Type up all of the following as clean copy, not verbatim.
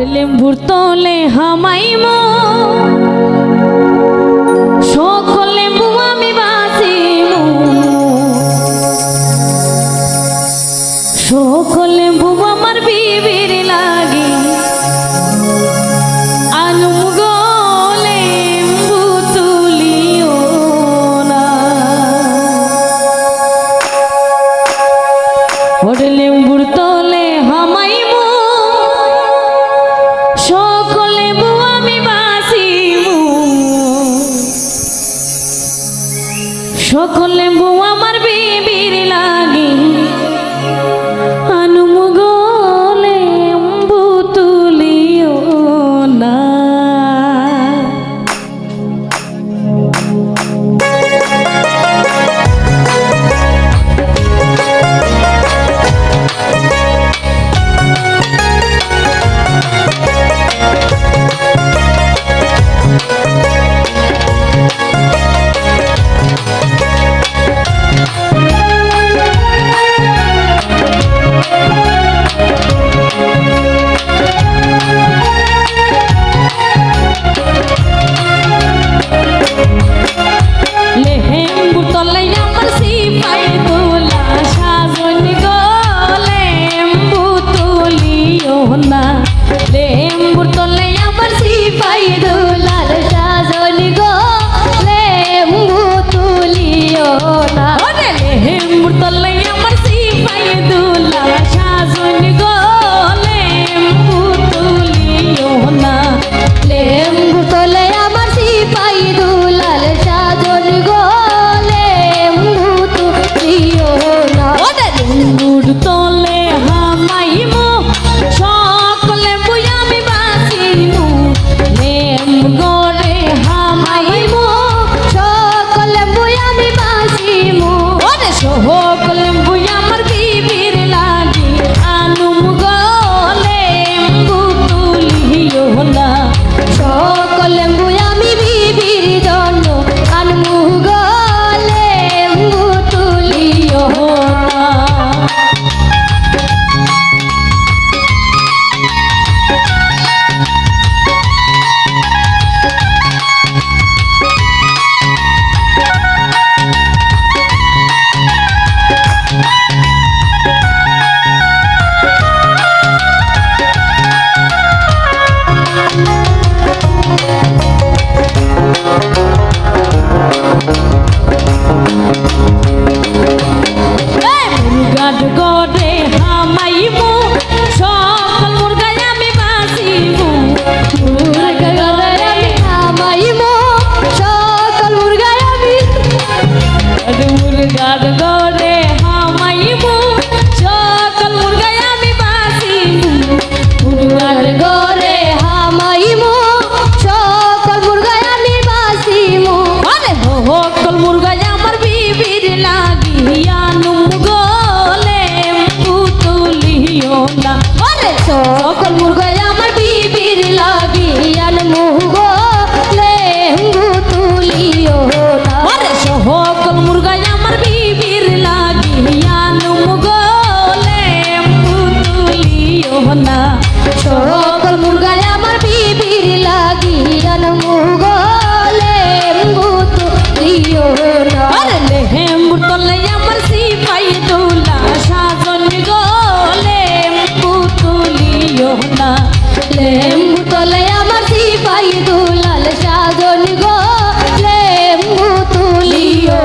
লেম্বুর তলে হামাইমো সকল লেম্বু আমি বাঁচিমু সকল লেম্বু আমার বিবির লাগি আনুম গো লেম্বু তুলিও না ওরে লেম্বুর তলে হামাইমো সকলে আমি বাঁচিমু সকলে আমার বিবির লাগি আনুম গো লেম্বু তুলিও না লেম্বুর তলে আমার সিপাই দুলাল সাজনি গো লেম্বু তুলিও না লেম্বুর তলে আমার সিপাই দুলাল সাজনি গো লেম্বু তুলিও না লেম্বুর তলে আমার সিপাই দুলাল সাজনি গো লেম্বু তুলিও না লেম্বুর তলে হামাইমো সকল মুরগাই আমার বিবির লাগি আনমু গো লেম্বু তুলিও না সকল মুরগাই আমার বিবির লাগি আনমু গো লেম্বু তুলিও না সকল মুরগাই আমার বিবির লাগি আনমু গো লেম্বু তুলিও না লেম্বুর তলে আমার সিপাই দুলা সাজনি গো না লেম্বু তলে আমার সিপাই দুলাল সাজনি গো লেম্বু তুলিও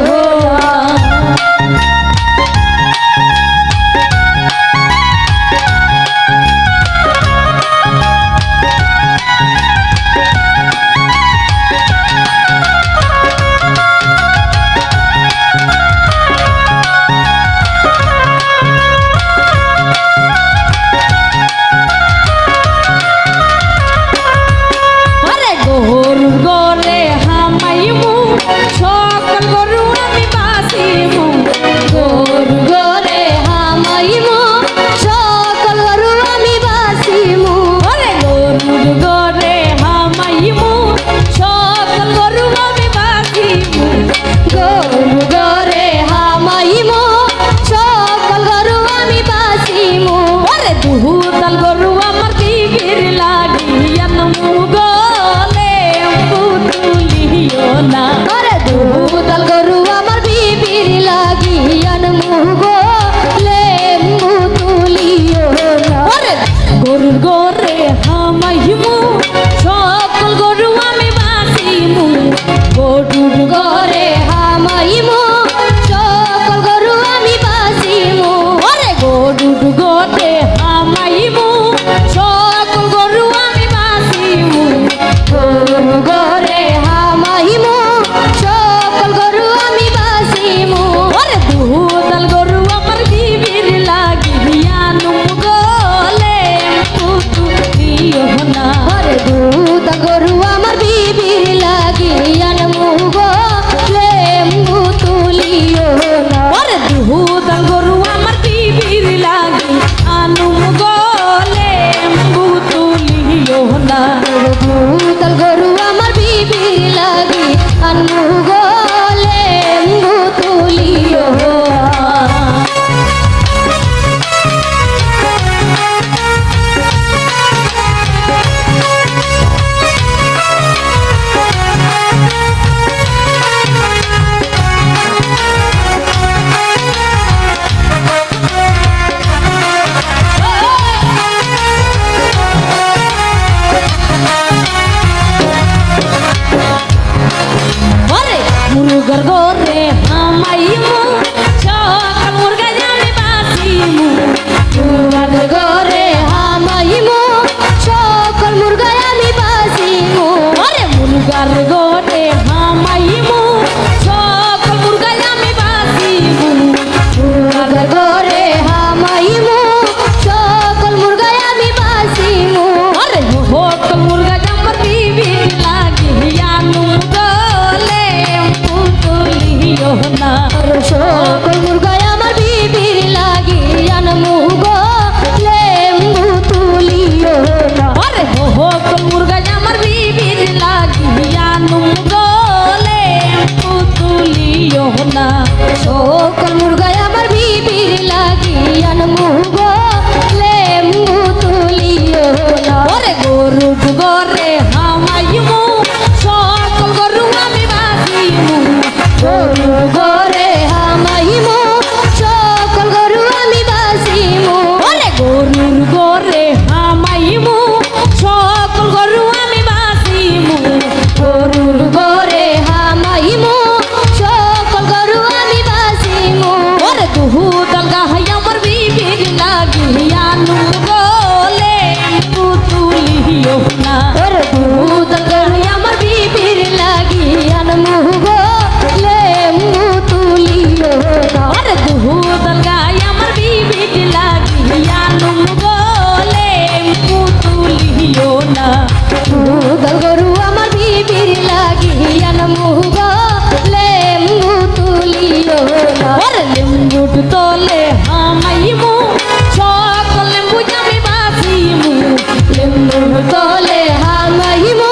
তলে হামাইমু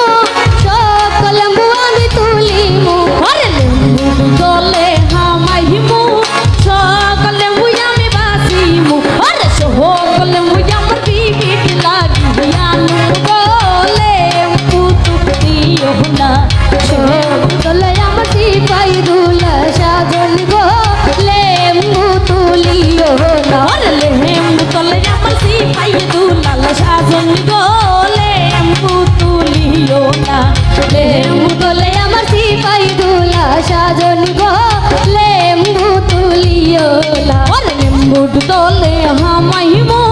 সকল লেম্বু আমি তুলিমু আরে লেম্বুর তলে হামাইমু সকল লেম্বু আমি বাসিমু আরে সকল লেম্বু আমার বিবির লাগিয়ানু গো লেম্বু তুলিও না তলে আমার সিপাই দুলা সাজন গো লেম্বু তুলিও না আরে লেম্বু তলে আমার সিপাই দুলাল সাজন গো লেম্বু তুলিও না লেম্বু তলে আমার সিপাই দুলা সাজন গো লেম্বু তুলিও না আরে লেম্বুর তলে হামাইমু